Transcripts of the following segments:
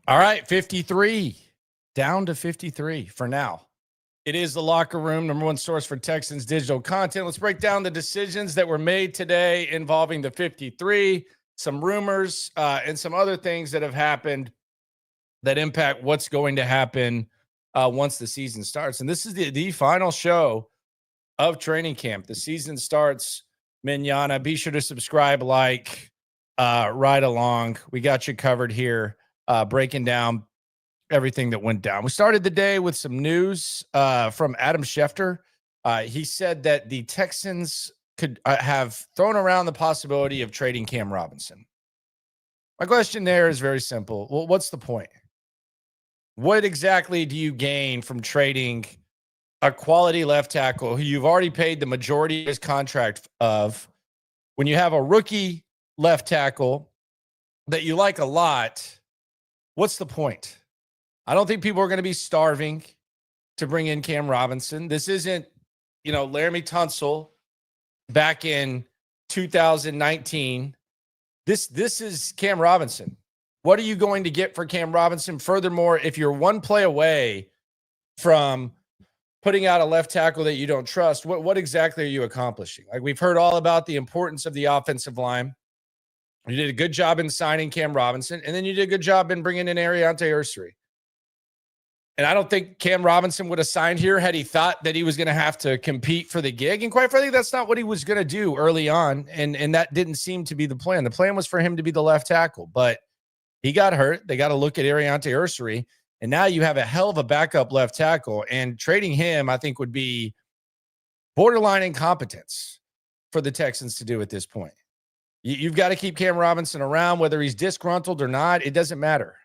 All right, 53. Down to 53 for now. It is the Locker Room, number one source for Texans digital content. Let's break down the decisions that were made today involving the 53, some rumors, and some other things that have happened that impact what's going to happen once the season starts. And this is the final show of training camp. The season starts manana. Be sure to subscribe, right along. We got you covered here, breaking down everything that went down. We started the day with some news from Adam Schefter. He said that the Texans could have thrown around the possibility of trading Cam Robinson. My question there is very simple. Well, what's the point? What exactly do you gain from trading a quality left tackle who you've already paid the majority of his contract of, when you have a rookie left tackle that you like a lot? What's the point? I don't think people are going to be starving to bring in Cam Robinson. This isn't, Laramie Tunsil back in 2019. This is Cam Robinson. What are you going to get for Cam Robinson? Furthermore, if you're one play away from putting out a left tackle that you don't trust, what exactly are you accomplishing? Like, we've heard all about the importance of the offensive line. You did a good job in signing Cam Robinson, and then you did a good job in bringing in Ariante Ursary. And I don't think Cam Robinson would have signed here had he thought that he was going to have to compete for the gig. And quite frankly, that's not what he was going to do early on. And that didn't seem to be the plan. The plan was for him to be the left tackle, but he got hurt. They got to look at Ariante Ursary. And now you have a hell of a backup left tackle. And trading him, I think, would be borderline incompetence for the Texans to do at this point. You've got to keep Cam Robinson around, whether he's disgruntled or not. It doesn't matter.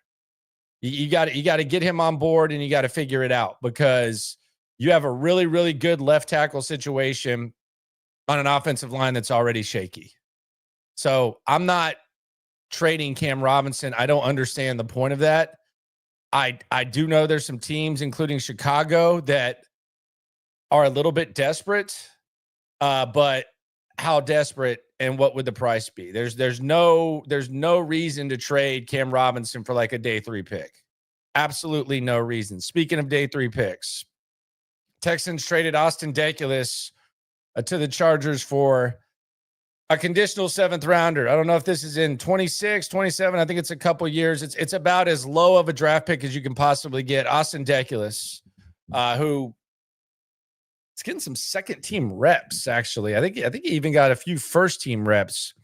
You got to get him on board, and you got to figure it out, because you have a really, really good left tackle situation on an offensive line that's already shaky. So I'm not trading Cam Robinson. I don't understand the point of that. I do know there's some teams, including Chicago, that are a little bit desperate, but how desperate and what would the price be? There's no reason to trade Cam Robinson for like a day 3 pick. Absolutely no reason. Speaking of day 3 picks, Texans traded Austin Deculus to the Chargers for a conditional 7th rounder. I don't know if this is in 26, 27. I think it's a couple years. It's about as low of a draft pick as you can possibly get. Austin Deculus, who it's getting some second team reps, actually. I think he even got a few first team reps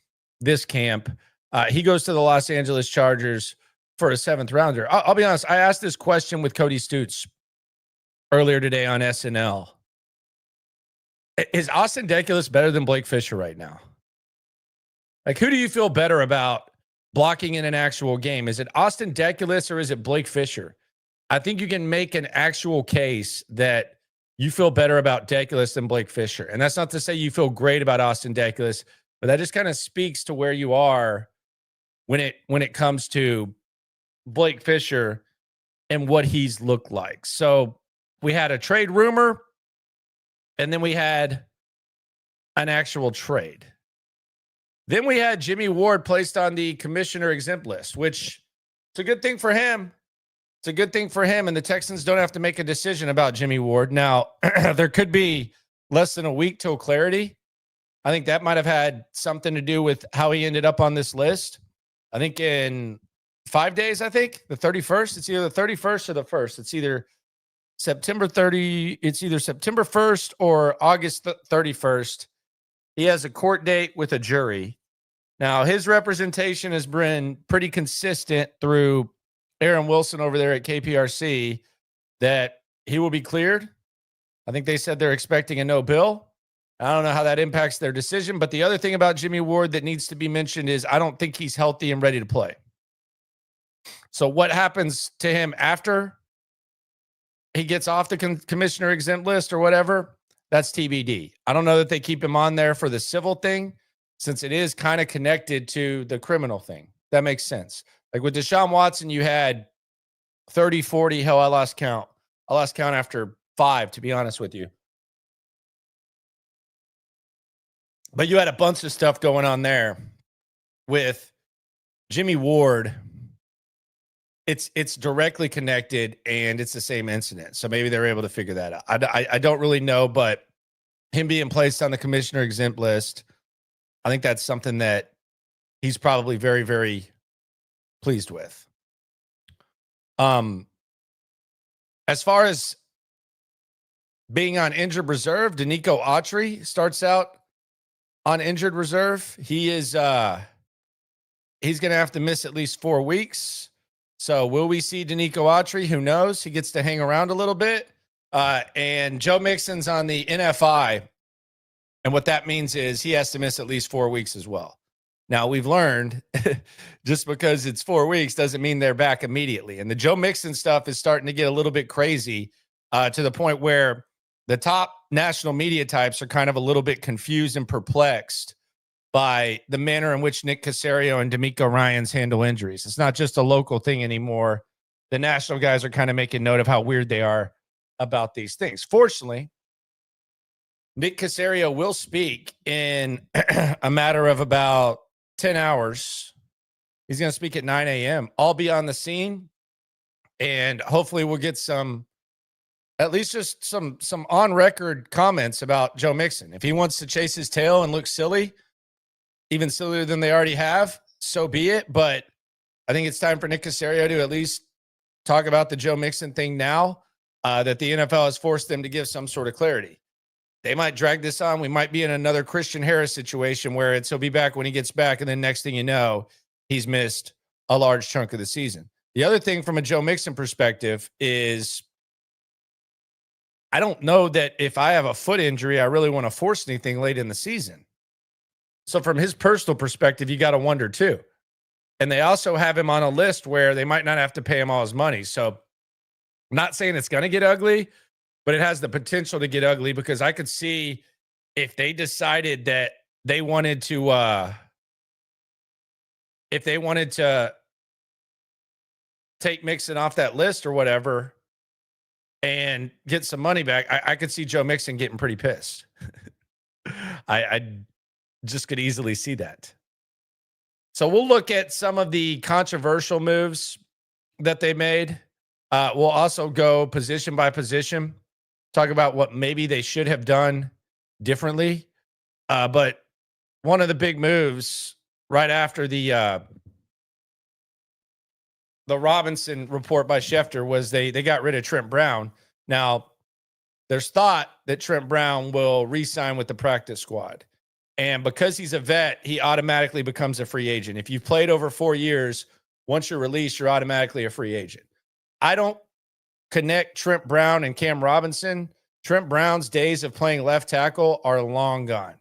this camp. He goes to the Los Angeles Chargers for a 7th rounder. I'll be honest. I asked this question with Cody Stutes earlier today on SNL. Is Austin Deculus better than Blake Fisher right now? Like, who do you feel better about blocking in an actual game? Is it Austin Deculus or is it Blake Fisher? I think you can make an actual case that you feel better about Deculus than Blake Fisher. And that's not to say you feel great about Austin Deculus, but that just kind of speaks to where you are when it comes to Blake Fisher and what he's looked like. So we had a trade rumor, and then we had an actual trade. Then we had Jimmy Ward placed on the commissioner exempt list, which it's a good thing for him. It's a good thing for him, and the Texans don't have to make a decision about Jimmy Ward. Now, there could be less than a week till clarity. I think that might have had something to do with how he ended up on this list. I think in 5 days, the 31st. It's either the 31st or the 1st. It's either September 30. It's either September 1st or August 31st. He has a court date with a jury. Now, his representation has been pretty consistent through Aaron Wilson over there at KPRC that he will be cleared. I think they said they're expecting a no bill. I don't know how that impacts their decision. But the other thing about Jimmy Ward that needs to be mentioned is I don't think he's healthy and ready to play. So what happens to him after he gets off the commissioner exempt list or whatever, that's TBD. I don't know that they keep him on there for the civil thing, since it is kind of connected to the criminal thing. That makes sense. Like with Deshaun Watson, you had 30, 40. Hell, I lost count. I lost count after 5, to be honest with you. But you had a bunch of stuff going on there with Jimmy Ward it's directly connected and it's the same incident. So maybe they're able to figure that out. I don't really know, but him being placed on the commissioner exempt list, I think that's something that he's probably very, very pleased with. As far as being on injured reserve, Danico Autry starts out on injured reserve. He's going to have to miss at least 4 weeks. So will we see Danico Autry? Who knows? He gets to hang around a little bit. And Joe Mixon's on the NFI. And what that means is he has to miss at least 4 weeks as well. Now, we've learned just because it's 4 weeks doesn't mean they're back immediately. And the Joe Mixon stuff is starting to get a little bit crazy to the point where the top national media types are kind of a little bit confused and perplexed by the manner in which Nick Caserio and D'Amico Ryans handle injuries. It's not just a local thing anymore. The national guys are kind of making note of how weird they are about these things. Fortunately, Nick Caserio will speak in a matter of about 10 hours. He's going to speak at 9 a.m. I'll be on the scene, and hopefully we'll get at least just some on-record comments about Joe Mixon. If he wants to chase his tail and look silly, even sillier than they already have, so be it. But I think it's time for Nick Caserio to at least talk about the Joe Mixon thing now that the NFL has forced them to give some sort of clarity. They might drag this on. We might be in another Christian Harris situation where he'll be back when he gets back, and then next thing you know, he's missed a large chunk of the season. The other thing from a Joe Mixon perspective is I don't know that if I have a foot injury, I really want to force anything late in the season. So from his personal perspective, you got to wonder too. And they also have him on a list where they might not have to pay him all his money. So I'm not saying it's going to get ugly, but it has the potential to get ugly because I could see if they decided that they wanted to, take Mixon off that list or whatever and get some money back, I could see Joe Mixon getting pretty pissed. I just could easily see that. So we'll look at some of the controversial moves that they made. We'll also go position by position, talk about what maybe they should have done differently. But one of the big moves right after the Robinson report by Schefter was they got rid of Trent Brown. Now, there's thought that Trent Brown will re-sign with the practice squad. And because he's a vet, he automatically becomes a free agent. If you've played over 4 years, once you're released, you're automatically a free agent. I don't connect Trent Brown and Cam Robinson. Trent Brown's days of playing left tackle are long gone.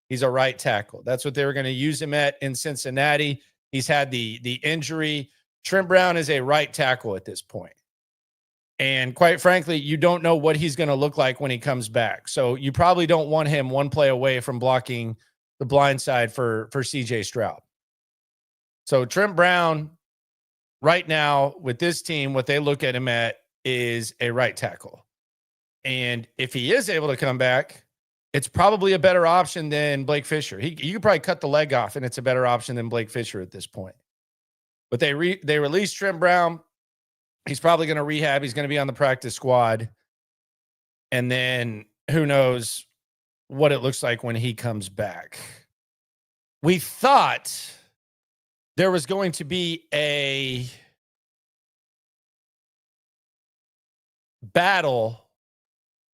He's a right tackle. That's what they were going to use him at in Cincinnati. He's had the injury. Trent Brown is a right tackle at this point. And quite frankly, you don't know what he's going to look like when he comes back. So you probably don't want him one play away from blocking the blind side for CJ Stroud. So Trent Brown right now with this team, what they look at him at is a right tackle. And if he is able to come back, it's probably a better option than Blake Fisher. You could probably cut the leg off and it's a better option than Blake Fisher at this point. But they released Trent Brown. He's probably going to rehab. He's going to be on the practice squad. And then who knows what it looks like when he comes back. We thought there was going to be a battle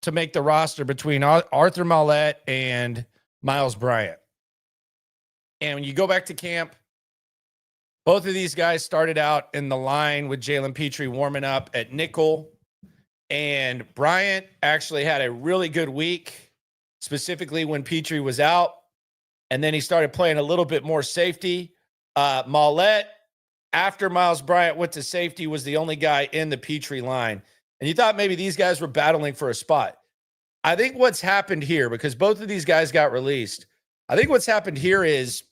to make the roster between Arthur Maulet and Miles Bryant. And when you go back to camp, both of these guys started out in the line with Jalen Petrie warming up at nickel. And Bryant actually had a really good week, specifically when Petrie was out. And then he started playing a little bit more safety. Maulet, after Miles Bryant went to safety, was the only guy in the Petrie line. And you thought maybe these guys were battling for a spot. I think what's happened here, because both of these guys got released, I think what's happened here is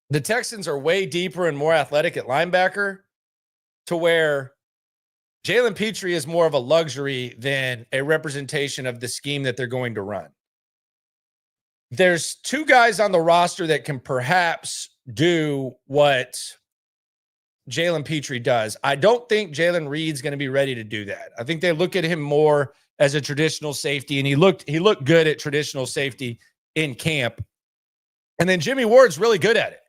the Texans are way deeper and more athletic at linebacker to where Jalen Petrie is more of a luxury than a representation of the scheme that they're going to run. There's two guys on the roster that can perhaps do what Jalen Petrie does. I don't think Jalen Reed's going to be ready to do that. I think they look at him more as a traditional safety, and he looked good at traditional safety in camp. And then Jimmy Ward's really good at it.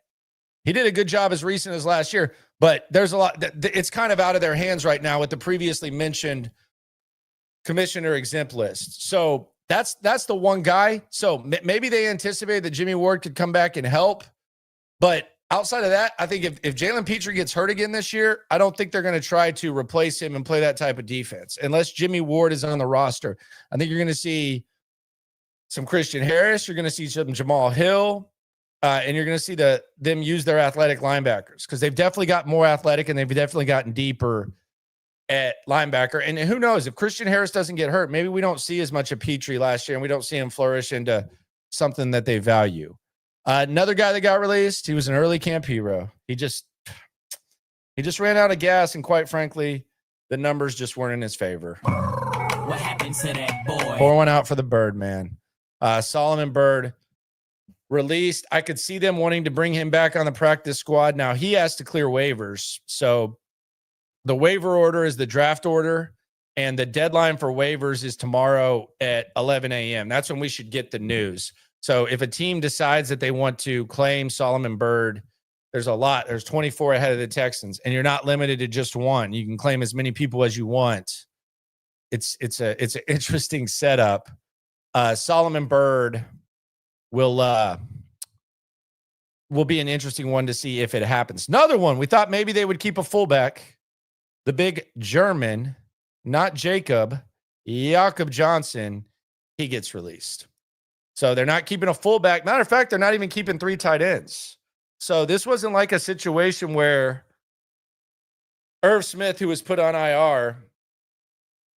He did a good job as recent as last year, but there's a lot. It's kind of out of their hands right now with the previously mentioned commissioner exempt list. So that's the one guy. So maybe they anticipated that Jimmy Ward could come back and help. But outside of that, I think if Jalen Petrie gets hurt again this year, I don't think they're going to try to replace him and play that type of defense unless Jimmy Ward is on the roster. I think you're going to see some Christian Harris. You're going to see some Jamal Hill. And you're going to see them use their athletic linebackers because they've definitely got more athletic and they've definitely gotten deeper at linebacker. And who knows, if Christian Harris doesn't get hurt, maybe we don't see as much of Petrie last year and we don't see him flourish into something that they value. Another guy that got released, he was an early camp hero. He just ran out of gas, and quite frankly, the numbers just weren't in his favor. What happened to that boy? Pour one out for the Bird, man. Solomon Byrd released. I could see them wanting to bring him back on the practice squad. Now he has to clear waivers. So the waiver order is the draft order, and the deadline for waivers is tomorrow at 11 a.m. That's when we should get the news. So if a team decides that they want to claim Solomon Byrd, there's a lot. There's 24 ahead of the Texans, and you're not limited to just one. You can claim as many people as you want. It's an interesting setup. Solomon Byrd will be an interesting one to see if it happens. Another one, we thought maybe they would keep a fullback. The big German, not Jacob Johnson, he gets released. So they're not keeping a fullback. Matter of fact, they're not even keeping 3 tight ends. So this wasn't like a situation where Irv Smith, who was put on IR,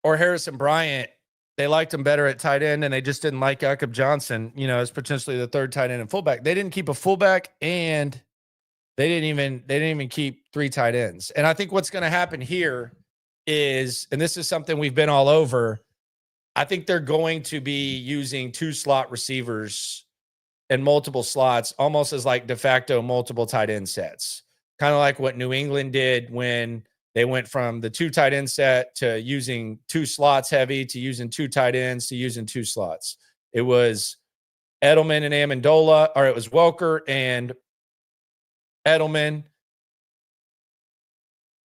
or Harrison Bryant, they liked him better at tight end, and they just didn't like Jacob Johnson, as potentially the 3rd tight end and fullback. They didn't keep a fullback, and they didn't even keep 3 tight ends. And I think what's going to happen here is, and this is something we've been all over, I think they're going to be using 2 slot receivers and multiple slots, almost as like de facto multiple tight end sets, kind of like what New England did when they went from the 2 tight end set to using 2 slots heavy to using 2 tight ends to using 2 slots. It was Edelman and Amendola, or it was Welker and Edelman.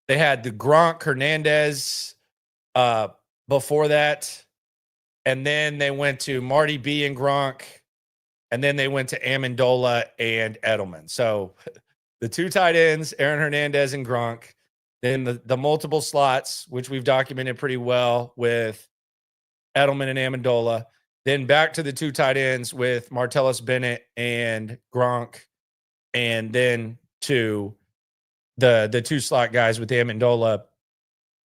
They had the Gronk Hernandez before that. And then they went to Marty B and Gronk. And then they went to Amendola and Edelman. So the 2 tight ends, Aaron Hernandez and Gronk. Then the multiple slots, which we've documented pretty well with Edelman and Amendola. Then back to the 2 tight ends with Martellus Bennett and Gronk. And then to the 2 slot guys with Amendola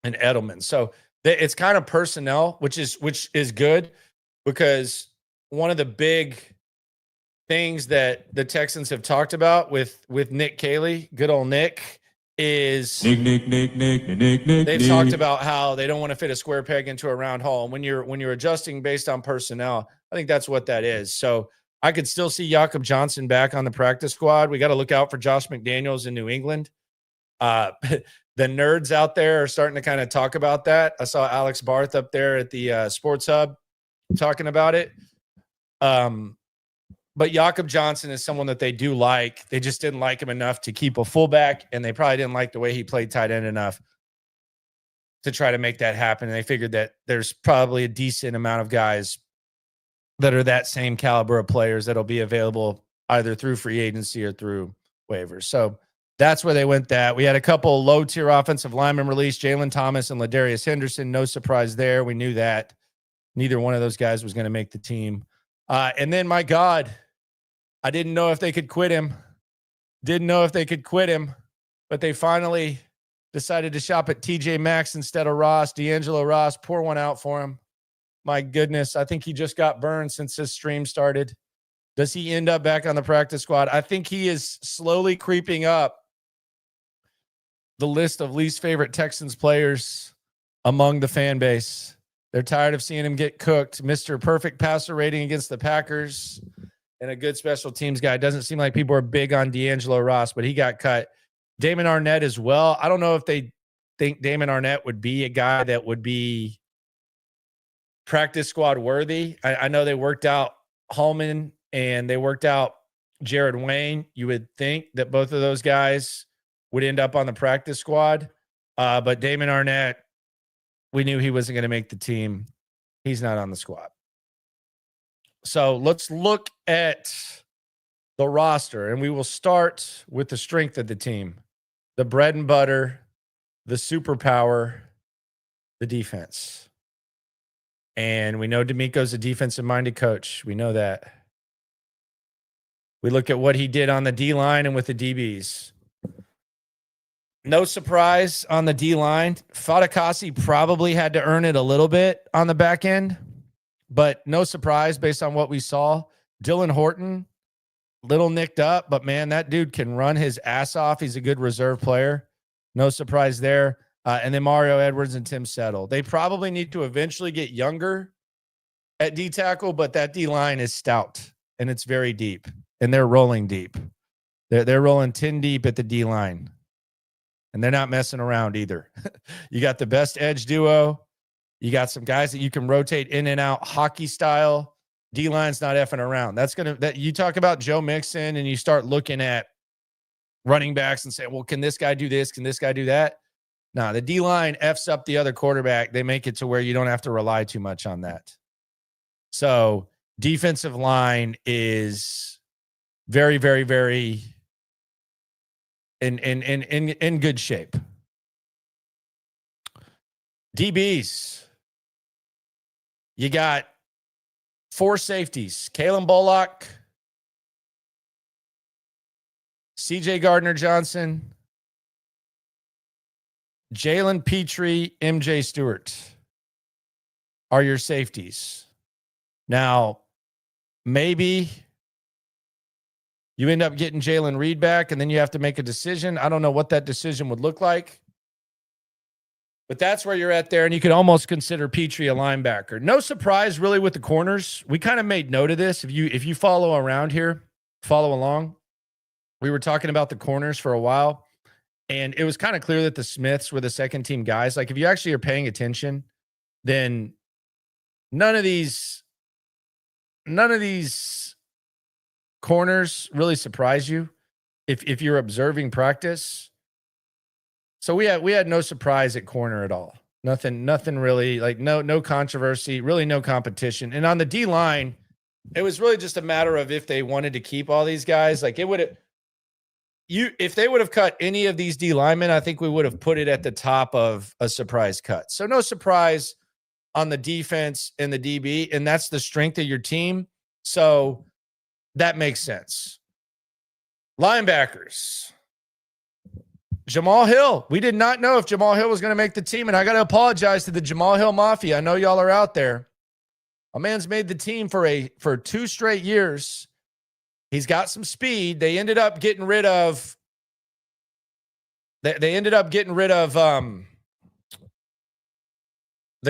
and Edelman. So it's kind of personnel, which is good, because one of the big things that the Texans have talked about with Nick Caley, good old Nick, is they've talked about how they don't want to fit a square peg into a round hole. And when you're adjusting based on personnel, I think that's what that is. So I could still see Jacob Johnson back on the practice squad. We got to look out for Josh McDaniels in New England. The nerds out there are starting to kind of talk about that. I saw Alex Barth up there at the Sports Hub talking about it. But Jacob Johnson is someone that they do like. They just didn't like him enough to keep a fullback, and they probably didn't like the way he played tight end enough to try to make that happen. And they figured that there's probably a decent amount of guys that are that same caliber of players that'll be available either through free agency or through waivers. So that's where they went that. We had a couple low-tier offensive linemen released, Jalen Thomas and Ladarius Henderson. No surprise there. We knew that. Neither one of those guys was going to make the team. And then, my God, I didn't know if they could quit him. But they finally decided to shop at TJ Maxx instead of Ross. D'Angelo Ross, pour one out for him. My goodness, I think he just got burned since this stream started. Does he end up back on the practice squad? I think he is slowly creeping up the list of least favorite Texans players among the fan base. They're tired of seeing him get cooked. Mr. Perfect passer rating against the Packers and a good special teams guy. Doesn't seem like people are big on D'Angelo Ross, but he got cut Damon Arnett as well. I don't know if they think Damon Arnett would be a guy that would be practice squad worthy. I know they worked out Hallman and they worked out Jared Wayne. You would think that both of those guys would end up on the practice squad. But Damon Arnett, we knew he wasn't going to make the team. He's not on the squad. So let's look at the roster, and we will start with the strength of the team, the bread and butter, the superpower, the defense. And we know D'Amico's a defensive-minded coach. We know that. We look at what he did on the D-line and with the DBs. No surprise on the D-line. Fatukasi probably had to earn it a little bit on the back end, but no surprise based on what we saw. Dylan Horton, little nicked up, but man, that dude can run his ass off. He's a good reserve player. No surprise there. And then Mario Edwards and Tim Settle. They probably need to eventually get younger at D tackle, but that D line is stout and it's very deep, and they're rolling deep. They're rolling 10 deep at the D line, and they're not messing around either. You got the best edge duo. You got some guys that you can rotate in and out hockey style. D line's not effing around. That you talk about Joe Mixon and you start looking at running backs and say, well, can this guy do this? Can this guy do that? No, the D line F's up the other quarterback. They make it to where you don't have to rely too much on that. So defensive line is very, very, very in good shape. DBs. You got 4 safeties. Kalen Bullock, CJ Gardner-Johnson, Jalen Petrie, MJ Stewart are your safeties. Now, maybe you end up getting Jalen Reed back, and then you have to make a decision. I don't know what that decision would look like. But that's where you're at there, and you could almost consider Petrie a linebacker. No surprise, really, with the corners. We kind of made note of this. If you follow around here, follow along. We were talking about the corners for a while, and it was kind of clear that the Smiths were the second-team guys. Like, if you actually are paying attention, then none of these corners really surprise you if you're observing practice. So we had no surprise at corner at all. Nothing really, like no controversy, really no competition. And on the D line, it was really just a matter of if they wanted to keep all these guys. Like if they would have cut any of these D linemen, I think we would have put it at the top of a surprise cut. So no surprise on the defense and the DB, and that's the strength of your team. So that makes sense. Linebackers. Jamal Hill. We did not know if Jamal Hill was going to make the team, and I got to apologize to the Jamal Hill Mafia. I know y'all are out there. A man's made the team for 2 straight years. He's got some speed. They ended up getting rid of the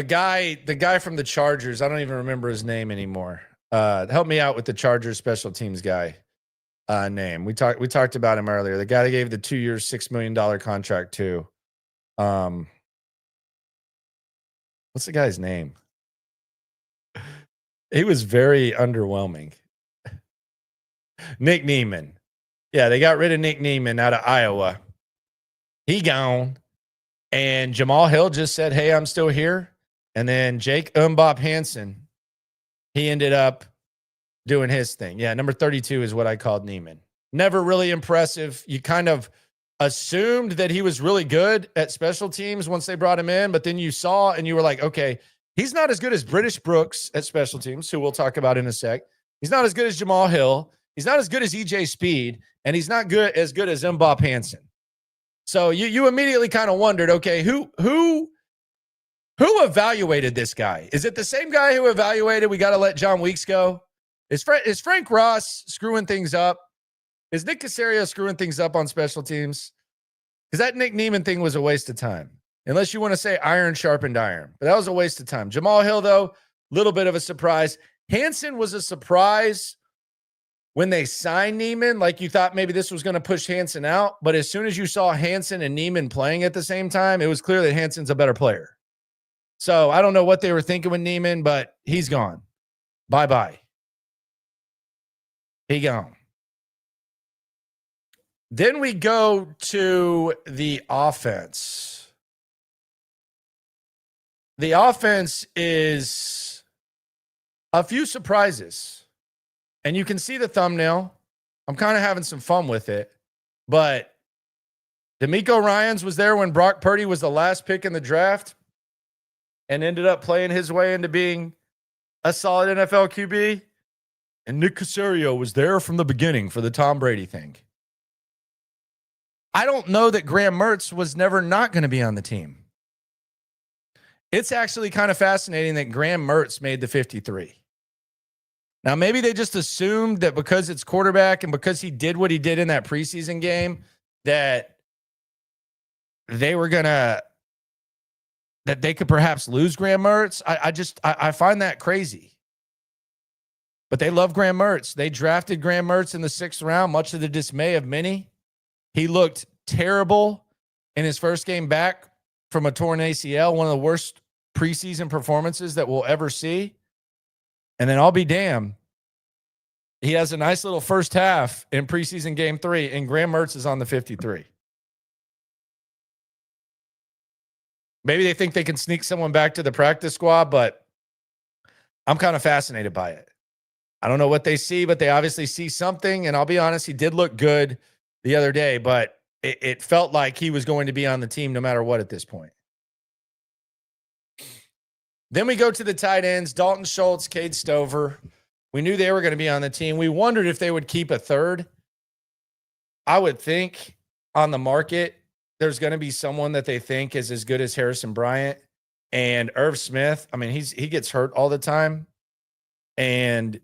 guy from the Chargers. I don't even remember his name anymore. Help me out with the Chargers special teams guy. Name. We talked about him earlier. The guy that gave the 2 years, $6 million contract to. What's the guy's name? He was very underwhelming. Nick Neiman. Yeah, they got rid of Nick Neiman out of Iowa. He gone. And Jamal Hill just said, hey, I'm still here. And then Jake Mbop Hansen, he ended up doing his thing. Yeah, number 32 is what I called Neiman. Never really impressive. You kind of assumed that he was really good at special teams once they brought him in, but then you saw and you were like, okay, he's not as good as British Brooks at special teams, who we'll talk about in a sec. He's not as good as Jamal Hill. He's not as good as EJ Speed, and he's not as good as Mbop Hansen. So you immediately kind of wondered, okay, who evaluated this guy? Is it the same guy who evaluated we got to let John Weeks go? Is Frank Ross screwing things up? Is Nick Caserio screwing things up on special teams? Because that Nick Neiman thing was a waste of time. Unless you want to say iron sharpened iron. But that was a waste of time. Jamal Hill, though, little bit of a surprise. Hansen was a surprise when they signed Neiman, like you thought maybe this was going to push Hansen out. But as soon as you saw Hansen and Neiman playing at the same time, it was clear that Hansen's a better player. So I don't know what they were thinking with Neiman, but he's gone. Bye-bye. He gone. Then we go to the offense. The offense is a few surprises. And you can see the thumbnail. I'm kind of having some fun with it. But D'Amico Ryans was there when Brock Purdy was the last pick in the draft and ended up playing his way into being a solid NFL QB. And Nick Caserio was there from the beginning for the Tom Brady thing. I don't know that Graham Mertz was never not going to be on the team. It's actually kind of fascinating that Graham Mertz made the 53. Now, maybe they just assumed that because it's quarterback and because he did what he did in that preseason game, that they were going to, that they could perhaps lose Graham Mertz. I find that crazy. But they love Graham Mertz. They drafted Graham Mertz in the 6th round, much to the dismay of many. He looked terrible in his first game back from a torn ACL, one of the worst preseason performances that we'll ever see. And then I'll be damned, he has a nice little first half in preseason game 3, and Graham Mertz is on the 53. Maybe they think they can sneak someone back to the practice squad, but I'm kind of fascinated by it. I don't know what they see, but they obviously see something. And I'll be honest, he did look good the other day, but it felt like he was going to be on the team no matter what at this point. Then we go to the tight ends, Dalton Schultz, Cade Stover. We knew they were going to be on the team. We wondered if they would keep a third. I would think on the market, there's going to be someone that they think is as good as Harrison Bryant and Irv Smith. I mean, he gets hurt all the time, and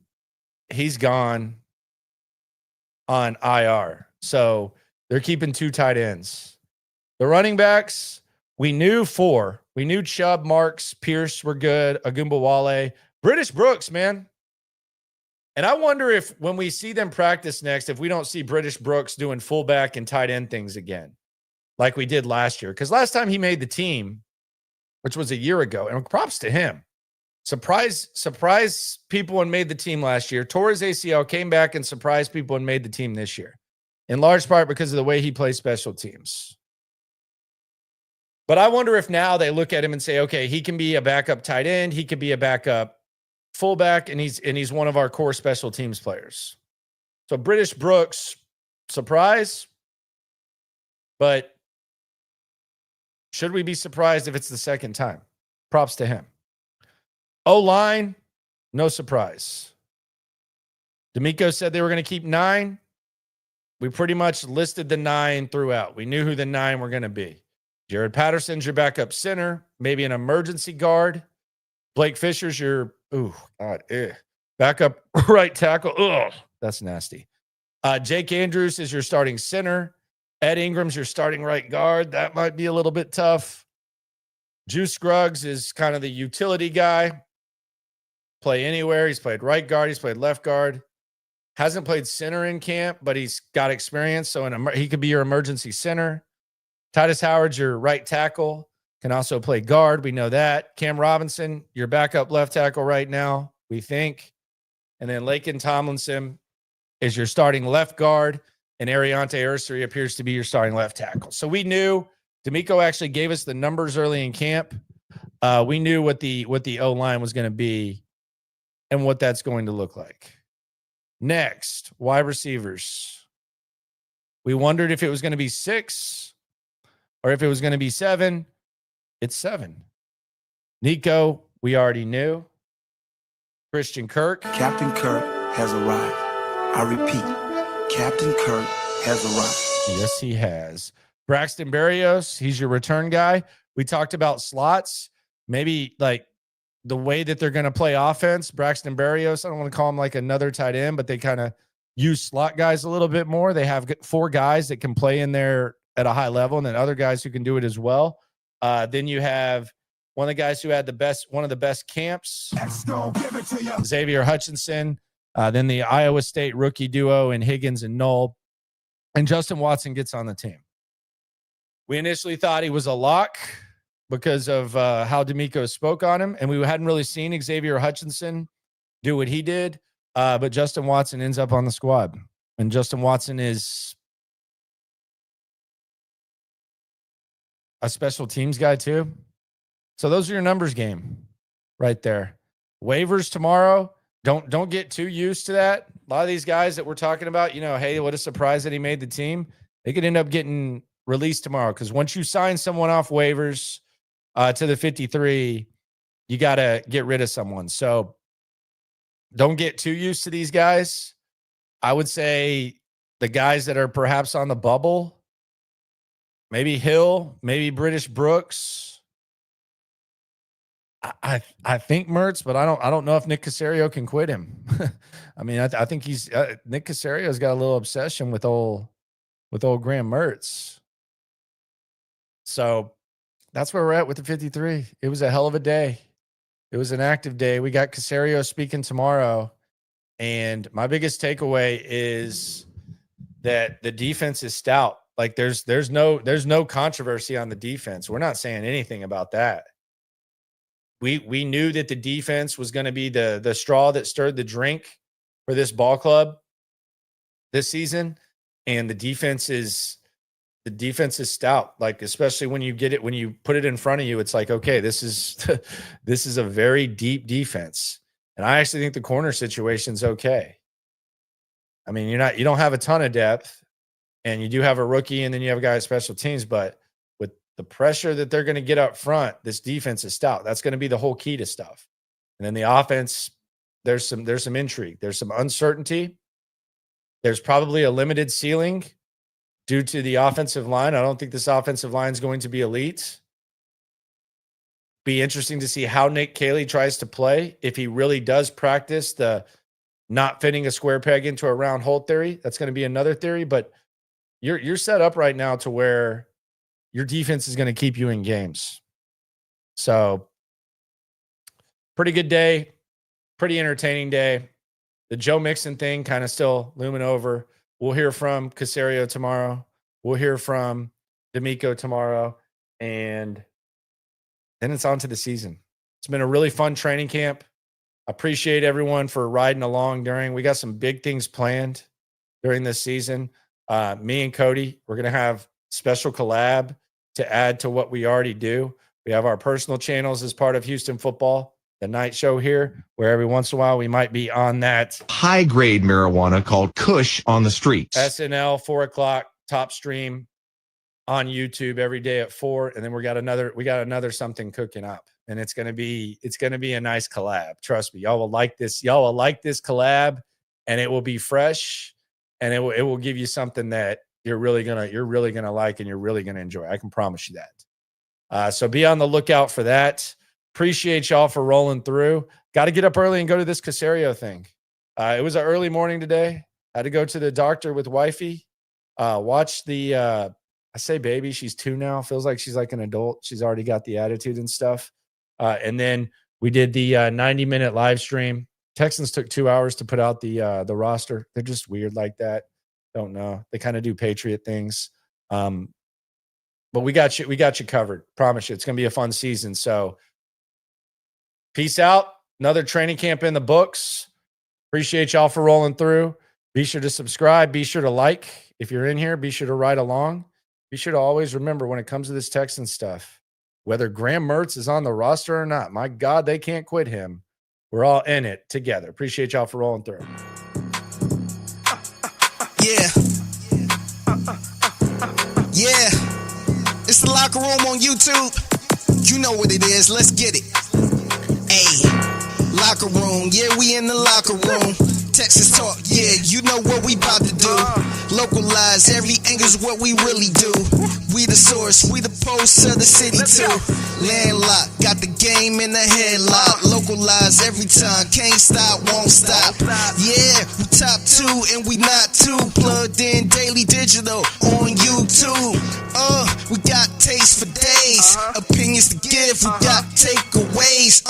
he's gone on IR. So they're keeping 2 tight ends. The running backs, we knew 4. We knew Chubb, Marks, Pierce were good, Agumbawale, British Brooks, man. And I wonder if when we see them practice next, if we don't see British Brooks doing fullback and tight end things again, like we did last year. Because last time he made the team, which was a year ago, and props to him. Surprise people and made the team last year. Tore his ACL, came back and surprised people and made the team this year. In large part because of the way he plays special teams. But I wonder if now they look at him and say, okay, he can be a backup tight end. He could be a backup fullback, and he's one of our core special teams players. So British Brooks, surprise. But should we be surprised if it's the second time? Props to him. O-line, no surprise. D'Amico said they were going to keep 9. We pretty much listed the 9 throughout. We knew who the 9 were going to be. Jared Patterson's your backup center, maybe an emergency guard. Blake Fisher's your, backup right tackle. That's nasty. Jake Andrews is your starting center. Ed Ingram's your starting right guard. That might be a little bit tough. Juice Scruggs is kind of the utility guy. Play anywhere. He's played right guard. He's played left guard. Hasn't played center in camp, but he's got experience. So he could be your emergency center. Titus Howard's your right tackle. Can also play guard. We know that. Cam Robinson, your backup left tackle right now, we think. And then Laken Tomlinson is your starting left guard. And Ariante Ursary appears to be your starting left tackle. So we knew D'Amico actually gave us the numbers early in camp. We knew what the O-line was going to be and what that's going to look like. Next, wide receivers. We wondered if it was going to be 6 or if it was going to be 7. It's 7. Nico, we already knew. Christian Kirk. Captain Kirk has arrived. I repeat, Captain Kirk has arrived. Yes, he has. Braxton Berrios, he's your return guy. We talked about slots. Maybe like the way that they're going to play offense. Braxton Berrios, I don't want to call him like another tight end, but they kind of use slot guys a little bit more. They have 4 guys that can play in there at a high level, and then other guys who can do it as well. Then you have one of the guys who had one of the best camps, Xavier Hutchinson. Then the Iowa State rookie duo in Higgins and Knoll. And Justin Watson gets on the team. We initially thought he was a lock because of how D'Amico spoke on him, and we hadn't really seen Xavier Hutchinson do what he did. But Justin Watson ends up on the squad, and Justin Watson is a special teams guy too. So those are your numbers game right there. Waivers tomorrow. Don't get too used to that. A lot of these guys that we're talking about, hey, what a surprise that he made the team. They could end up getting released tomorrow, because once you sign someone off waivers to the 53, you got to get rid of someone. So don't get too used to these guys. I would say the guys that are perhaps on the bubble, maybe Hill, maybe British Brooks. I think Mertz, but I don't know if Nick Caserio can quit him. I mean, I think Nick Caserio's got a little obsession with old Graham Mertz. So that's where we're at with the 53. It was a hell of a day. It was an active day. We got Caserio speaking tomorrow, and my biggest takeaway is that the defense is stout. Like there's no controversy on the defense. We're not saying anything about that. We knew that the defense was going to be the straw that stirred the drink for this ball club this season, and the defense is stout. Like, especially when you put it in front of you, it's like, okay, this is a very deep defense, and I actually think the corner situation's okay. I mean, you don't have a ton of depth, and you do have a rookie, and then you have a guy at special teams, but the pressure that they're going to get up front, this defense is stout. That's going to be the whole key to stuff. And then the offense, there's some intrigue. There's some uncertainty. There's probably a limited ceiling due to the offensive line. I don't think this offensive line is going to be elite. Be interesting to see how Nick Caley tries to play. If he really does practice the not fitting a square peg into a round hole theory, that's going to be another theory. But you're set up right now to where your defense is going to keep you in games. So pretty good day, pretty entertaining day. The Joe Mixon thing kind of still looming over. We'll hear from Caserio tomorrow. We'll hear from D'Amico tomorrow. And then it's on to the season. It's been a really fun training camp. Appreciate everyone for riding along during. We got some big things planned during this season. Me and Cody, we're going to have special collab to add to what we already do. We have our personal channels as part of Houston Football, the night show here, where every once in a while we might be on that high-grade marijuana called Kush on the streets. SNL 4:00 top stream on YouTube every day at 4, and then we got another something cooking up, and it's gonna be a nice collab. Trust me, y'all will like this. Y'all will like this collab, and it will be fresh, and it will give you something that you're really gonna like and you're really gonna enjoy. I can promise you that. So be on the lookout for that. Appreciate y'all for rolling through. Got to get up early and go to this Caserio thing. It was an early morning today. Had to go to the doctor with wifey. Watch the I say baby, she's 2 now. Feels like she's like an adult. She's already got the attitude and stuff. And then we did the 90-minute live stream. Texans took 2 hours to put out the roster. They're just weird like that. Don't know. They kind of do Patriot things. But we got you covered. Promise you. It's going to be a fun season. So peace out. Another training camp in the books. Appreciate y'all for rolling through. Be sure to subscribe. Be sure to like. If you're in here, be sure to ride along. Be sure to always remember when it comes to this Texans stuff, whether Graham Mertz is on the roster or not, my God, they can't quit him. We're all in it together. Appreciate y'all for rolling through. Yeah. Yeah. It's the Locker Room on YouTube. You know what it is. Let's get it. Hey. Locker Room. Yeah, we in the locker room. Texas talk. Yeah, you know what we about to do. Localize. Every angle's what we really do. We the source. We the pulse of the city too. Landlocked. Got the game in the headlock. Localize every time. Can't stop, won't stop. Yeah, we top 2 and we not too. Plugged in daily digital on YouTube. We got taste for days. Opinions to give. We got takeaways.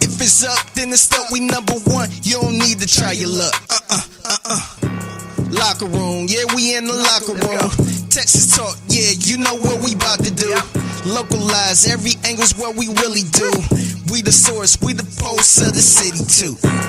If it's up, then it's up. We number 1. You don't need to try your luck. Locker room, yeah, we in the locker room. Texas talk, yeah, you know what we about to do. Localize, every angle's what we really do. We the source, we the pulse of the city too.